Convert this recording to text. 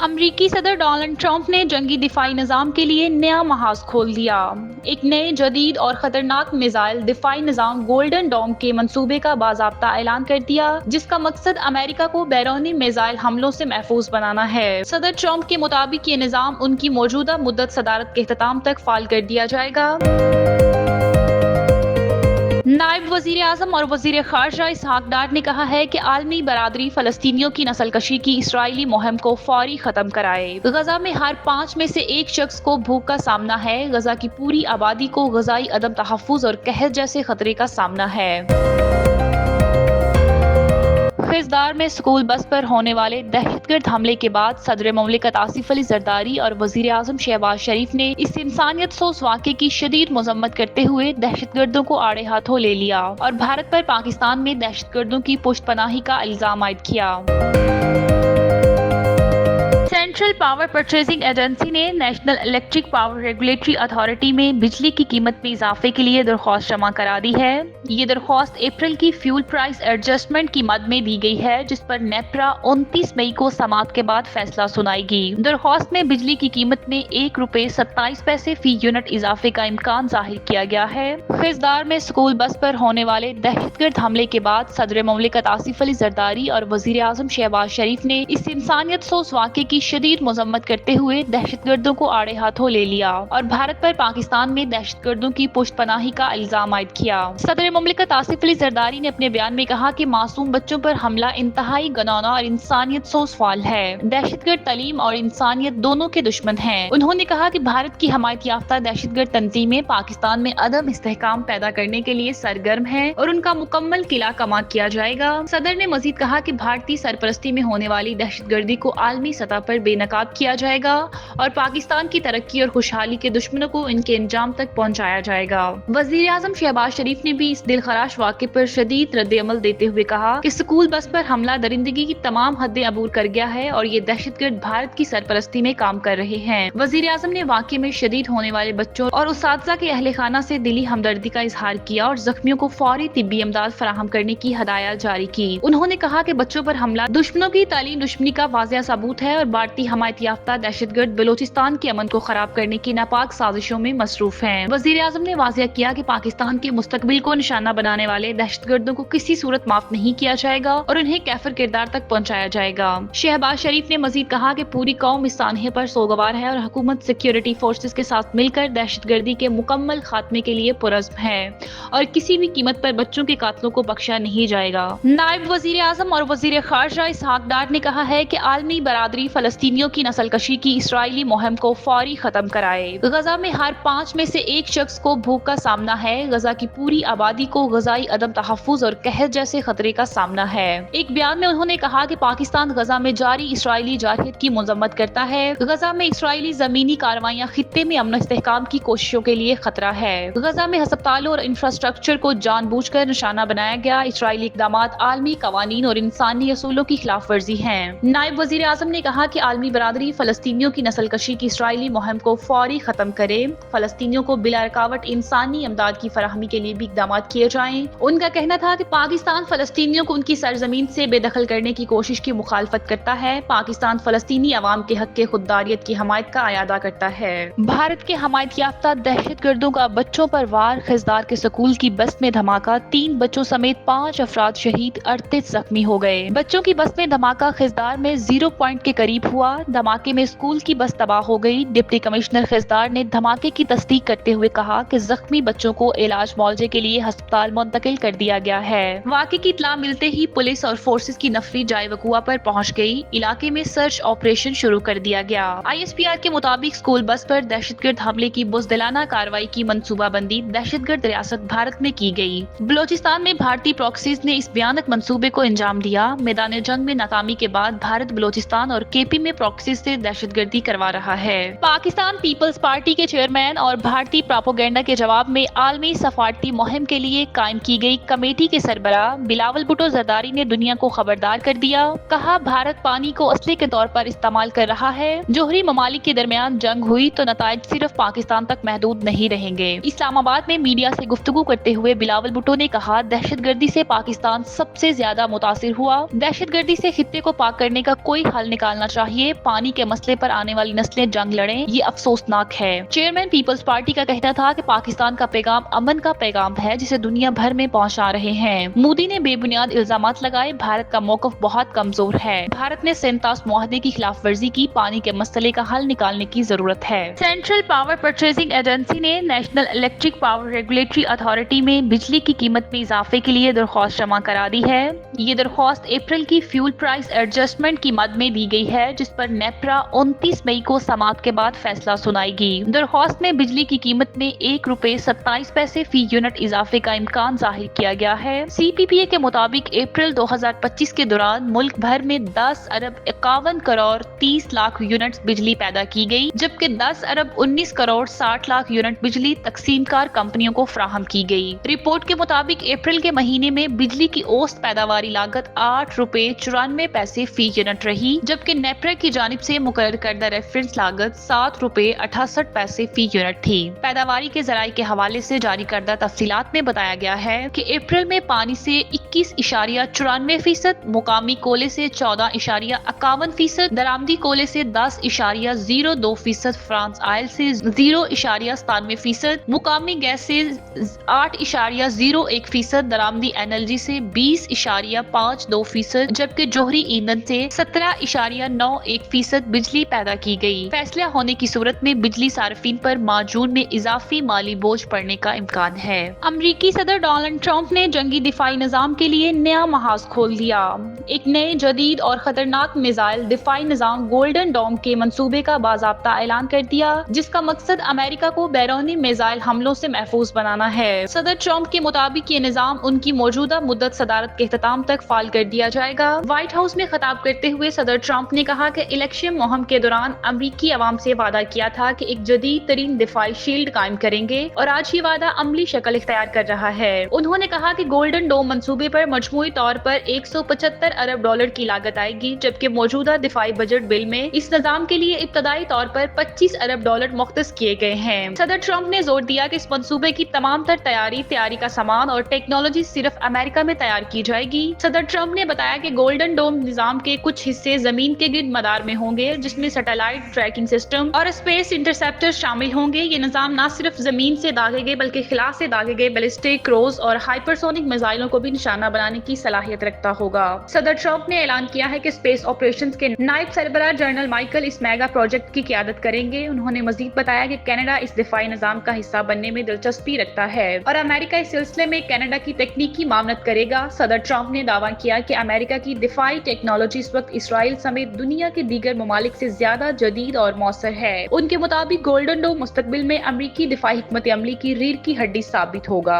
امریکی صدر Donald Trump نے جنگی دفاعی نظام کے لیے نیا محاذ کھول دیا۔ ایک نئے جدید اور خطرناک میزائل دفاعی نظام گولڈن ڈوم کے منصوبے کا باضابطہ اعلان کر دیا، جس کا مقصد امریکہ کو بیرونی میزائل حملوں سے محفوظ بنانا ہے۔ صدر ٹرمپ کے مطابق یہ نظام ان کی موجودہ مدت صدارت کے اختتام تک فعال کر دیا جائے گا۔ نائب وزیر اعظم اور وزیر خارجہ اسحاق ڈار نے کہا ہے کہ عالمی برادری فلسطینیوں کی نسل کشی کی اسرائیلی مہم کو فوری ختم کرائے۔ غزہ میں ہر 5 میں سے ایک شخص کو بھوک کا سامنا ہے۔ غزہ کی پوری آبادی کو غذائی عدم تحفظ اور قحط جیسے خطرے کا سامنا ہے۔ خضدار میں اسکول بس پر ہونے والے دہشت گرد حملے کے بعد صدر مملکت آصف علی زرداری اور وزیر اعظم شہباز شریف نے اس انسانیت سوز واقعے کی شدید مذمت کرتے ہوئے دہشت گردوں کو آڑے ہاتھوں لے لیا اور بھارت پر پاکستان میں دہشت گردوں کی پشت پناہی کا الزام عائد کیا۔ سینٹرل پاور پرچیزنگ ایجنسی نے national electric power regulatory authority میں بجلی کی قیمت میں اضافے کے لیے درخواست جمع کرا دی ہے۔ یہ درخواست اپریل کی فیول پرائس ایڈجسٹمنٹ کی مد میں دی گئی ہے، جس پر نیپرا 29 مئی کو سماعت کے بعد فیصلہ سنائے گی۔ درخواست میں بجلی کی قیمت میں ₹1.27 فی یونٹ اضافے کا امکان ظاہر کیا گیا ہے۔ خضدار میں اسکول بس پر ہونے والے دہشت گرد حملے کے بعد صدر مملکت آصف علی زرداری اور وزیر اعظم شہباز شریف نے اس انسانیت سوز واقعے کی شدید مذمت کرتے ہوئے دہشت گردوں کو آڑے ہاتھوں لے لیا اور بھارت پر پاکستان میں دہشت گردوں کی پشت پناہی کا الزام عائد کیا۔ صدر مملکت آصف علی زرداری نے اپنے بیان میں کہا کہ معصوم بچوں پر حملہ انتہائی گنانا اور انسانیت سوز فعل ہے۔ دہشت گرد تعلیم اور انسانیت دونوں کے دشمن ہیں۔ انہوں نے کہا کہ بھارت کی حمایت یافتہ دہشت گرد تنظیمیں پاکستان میں عدم استحکام پیدا کرنے کے لیے سرگرم ہیں اور ان کا مکمل قلعہ کما کیا جائے گا۔ صدر نے مزید کہا کہ بھارتی سرپرستی میں ہونے والی دہشت گردی کو عالمی سطح پر بے نقاب کیا جائے گا اور پاکستان کی ترقی اور خوشحالی کے دشمنوں کو ان کے انجام تک پہنچایا جائے گا۔ وزیر اعظم شہباز شریف نے بھی اس دلخراش واقعے پر شدید رد عمل دیتے ہوئے کہا کہ اسکول بس پر حملہ درندگی کی تمام حدیں عبور کر گیا ہے اور یہ دہشت گرد بھارت کی سرپرستی میں کام کر رہے ہیں۔ وزیر اعظم نے واقعے میں شہید ہونے والے بچوں اور اساتذہ کے اہل خانہ سے دلی ہمدردی کا اظہار کیا اور زخمیوں کو فوری طبی امداد فراہم کرنے کی ہدایات جاری کی۔ انہوں نے کہا کہ بچوں پر حملہ دشمنوں کی تعلیم دشمنی کا واضح ثبوت ہے اور بھارتی حمایت یافتہ دہشت گرد بلوچستان کے امن کو خراب کرنے کی ناپاک سازشوں میں مصروف ہیں۔ وزیر اعظم نے واضح کیا کہ پاکستان کے مستقبل کو نشانہ بنانے والے دہشت گردوں کو کسی صورت معاف نہیں کیا جائے گا اور انہیں کیفر کردار تک پہنچایا جائے گا۔ شہباز شریف نے مزید کہا کہ پوری قوم اس سانحے پر سوگوار ہے اور حکومت سیکیورٹی فورسز کے ساتھ مل کر دہشت گردی کے مکمل خاتمے کے لیے پرعزم ہے اور کسی بھی قیمت پر بچوں کے قاتلوں کو بخشا نہیں جائے گا۔ نائب وزیر اعظم اور وزیر خارجہ اسحاق ڈار نے کہا ہے کہ عالمی برادری فلسطینیوں کی نسل کشی کی اسرائیلی مہم کو فوری ختم کرائے۔ غزہ میں ہر 5 میں سے ایک شخص کو بھوک کا سامنا ہے۔ غزہ کی پوری آبادی کو غذائی عدم تحفظ اور قحط جیسے خطرے کا سامنا ہے۔ ایک بیان میں انہوں نے کہا کہ پاکستان غزہ میں جاری اسرائیلی جارحیت کی مذمت کرتا ہے۔ غزہ میں اسرائیلی زمینی کارروائیاں خطے میں امن و استحکام کی کوششوں کے لیے خطرہ ہے۔ غزہ میں ہسپتالوں اور انفراسٹرکچر کو جان بوجھ کر نشانہ بنایا گیا اسرائیلی اقدامات عالمی قوانین اور انسانی اصولوں کی خلاف ورزی ہیں۔ نائب وزیر اعظم نے کہا کہ عالمی برادری فلسطینیوں کی نسل کشی کی اسرائیلی مہم کو فوری ختم کرے۔ فلسطینیوں کو بلا رکاوٹ انسانی امداد کی فراہمی کے لیے بھی اقدامات کیے جائیں۔ ان کا کہنا تھا کہ پاکستان فلسطینیوں کو ان کی سرزمین سے بے دخل کرنے کی کوشش کی مخالفت کرتا ہے۔ پاکستان فلسطینی عوام کے حق کے خودداریت کی حمایت کا اعادہ کرتا ہے۔ بھارت کے حمایت یافتہ دہشت گردوں کا بچوں پر وار خضدار کے سکول کی بس میں دھماکہ، 3 بچوں سمیت 5 افراد شہید، 38 زخمی ہو گئے۔ بچوں کی بس میں دھماکہ خضدار میں 0 پوائنٹ کے قریب ہوا۔ دھماکے میں اسکول کی بس تباہ ہو گئی۔ ڈپٹی کمشنر خضدار نے دھماکے کی تصدیق کرتے ہوئے کہا کہ زخمی بچوں کو علاج معالجے کے لیے ہسپتال منتقل کر دیا گیا ہے۔ واقعے کی اطلاع ملتے ہی پولیس اور فورسز کی نفری جائے وقوع پر پہنچ گئی۔ علاقے میں سرچ آپریشن شروع کر دیا گیا۔ ISPR کے مطابق اسکول بس پر دہشت گرد حملے کی بزدلانہ کارروائی کی منصوبہ بندی دہشت گرد ریاست بھارت میں کی گئی۔ بلوچستان میں بھارتی پراکسیز نے اس بھیانک منصوبے کو انجام دیا۔ میدان جنگ میں ناکامی کے بعد بھارت بلوچستان اور KP میں پراکسیز سے دہشت گردی کروا رہا ہے۔ پاکستان پیپلز پارٹی کے چیئرمین اور بھارتی پراپوگنڈا کے جواب میں عالمی سفارتی مہم کے لیے قائم کی گئی کمیٹی کے سربراہ بلاول بھٹو زرداری نے دنیا کو خبردار کر دیا۔ کہا بھارت پانی کو اسلحے کے طور پر استعمال کر رہا ہے۔ جوہری ممالک کے درمیان جنگ ہوئی تو نتائج صرف پاکستان تک محدود نہیں رہیں گے۔ اسلام آباد میں میڈیا سے گفتگو کرتے ہوئے بلاول بھٹو نے کہا دہشت گردی سے پاکستان سب سے زیادہ متاثر ہوا۔ دہشت گردی سے خطے کو پاک کرنے کا کوئی حل نکالنا چاہیے لیے پانی کے مسئلے پر آنے والی نسلیں جنگ لڑیں، یہ افسوسناک ہے۔ چیئرمین پیپلز پارٹی کا کہنا تھا کہ پاکستان کا پیغام امن کا پیغام ہے جسے دنیا بھر میں پہنچا رہے ہیں۔ مودی نے بے بنیاد الزامات لگائے، بھارت کا موقف بہت کمزور ہے، بھارت نے سینتاس معاہدے کی خلاف ورزی کی، پانی کے مسئلے کا حل نکالنے کی ضرورت ہے۔ سینٹرل پاور پرچیزنگ ایجنسی نے national electric power regulatory authority میں بجلی کی قیمت میں اضافے کے لیے درخواست جمع کرا دی ہے۔ یہ درخواست اپریل کی فیول پرائس ایڈجسٹمنٹ کی مد میں دی گئی ہے، جس پر نیپرا 29 مئی کو سماعت کے بعد فیصلہ سنائے گی۔ درخواست میں بجلی کی قیمت میں ₹1.27 فی یونٹ اضافے کا امکان ظاہر کیا گیا ہے۔ سی پی پی اے کے مطابق اپریل 2025 کے دوران ملک بھر میں 10 ارب 51 کروڑ 30 لاکھ یونٹس بجلی پیدا کی گئی، جبکہ 10 ارب 19 کروڑ 60 لاکھ یونٹ بجلی تقسیم کار کمپنیوں کو فراہم کی گئی۔ رپورٹ کے مطابق اپریل کے مہینے میں بجلی کی اوسط پیداواری لاگت ₹8.94 فی یونٹ رہی، جبکہ نیپرا کی جانب سے مقرر کردہ ریفرنس لاگت ₹7.68 فی یونٹ تھی۔ پیداواری کے ذرائع کے حوالے سے جاری کردہ تفصیلات میں بتایا گیا ہے کہ اپریل میں پانی سے 21.94%، مقامی کولے سے 14.51%، درآمدی کولے سے 10.02%، فرانس آئل سے 0.97%، مقامی گیس سے 8.01%، درآمدی انرجی سے 20.52%، جبکہ جوہری ایندھن سے 17.91% بجلی پیدا کی گئی۔ فیصلہ ہونے کی صورت میں بجلی صارفین پر ماجون میں اضافی مالی بوجھ پڑنے کا امکان ہے۔ امریکی صدر ڈونلڈ ٹرمپ نے جنگی دفاعی نظام کے لیے نیا محاذ کھول دیا۔ ایک نئے جدید اور خطرناک میزائل دفاعی نظام گولڈن ڈوم کے منصوبے کا باضابطہ اعلان کر دیا، جس کا مقصد امریکہ کو بیرونی میزائل حملوں سے محفوظ بنانا ہے۔ صدر ٹرمپ کے مطابق یہ نظام ان کی موجودہ مدت صدارت کے اختتام تک فعال کر دیا جائے گا۔ وائٹ ہاؤس میں خطاب کرتے ہوئے صدر ٹرمپ نے کہا کہ الیکشن مہم کے دوران امریکی عوام سے وعدہ کیا تھا کہ ایک جدید ترین دفاعی شیلڈ قائم کریں گے، اور آج یہ وعدہ عملی شکل اختیار کر رہا ہے۔ انہوں نے کہا کہ گولڈن ڈوم منصوبے پر مجموعی طور پر $175 ارب کی لاگت آئے گی، جبکہ موجودہ دفاعی بجٹ بل میں اس نظام کے لیے ابتدائی طور پر $25 ارب مختص کیے گئے ہیں۔ صدر ٹرمپ نے زور دیا کہ اس منصوبے کی تمام تر تیاری کا سامان اور ٹیکنالوجی صرف امریکہ میں تیار کی جائے گی۔ صدر ٹرمپ نے بتایا کہ گولڈن ڈوم نظام کے کچھ حصے زمین کے گرد مدار میں ہوں گے، جس میں سیٹلائٹ ٹریکنگ سسٹم اور اسپیس انٹرسیپٹر شامل ہوں گے۔ یہ نظام نہ صرف زمین سے داغے گئے بلکہ خلا سے داغے گئے بیلسٹک، کروز اور ہائپرسونک میزائلوں کو بھی نشانہ بنانے کی صلاحیت رکھتا ہوگا۔ صدر ٹرمپ نے اعلان کیا ہے کہ اسپیس آپریشنز کے نائب سربراہ جنرل مائیکل اس میگا پروجیکٹ کی قیادت کریں گے۔ انہوں نے مزید بتایا کہ کینیڈا اس دفاعی نظام کا حصہ بننے میں دلچسپی رکھتا ہے اور امریکہ اس سلسلے میں کینیڈا کی تکنیکی معاونت کرے گا۔ صدر ٹرمپ نے دعویٰ کیا کہ امریکہ کی دفاعی ٹیکنالوجی اس وقت اسرائیل سمیت دنیا کے دیگر ممالک سے زیادہ جدید اور مؤثر ہے۔ ان کے مطابق گولڈن ڈوم مستقبل میں امریکی دفاعی حکمت عملی کی ریڑھ کی ہڈی ثابت ہوگا۔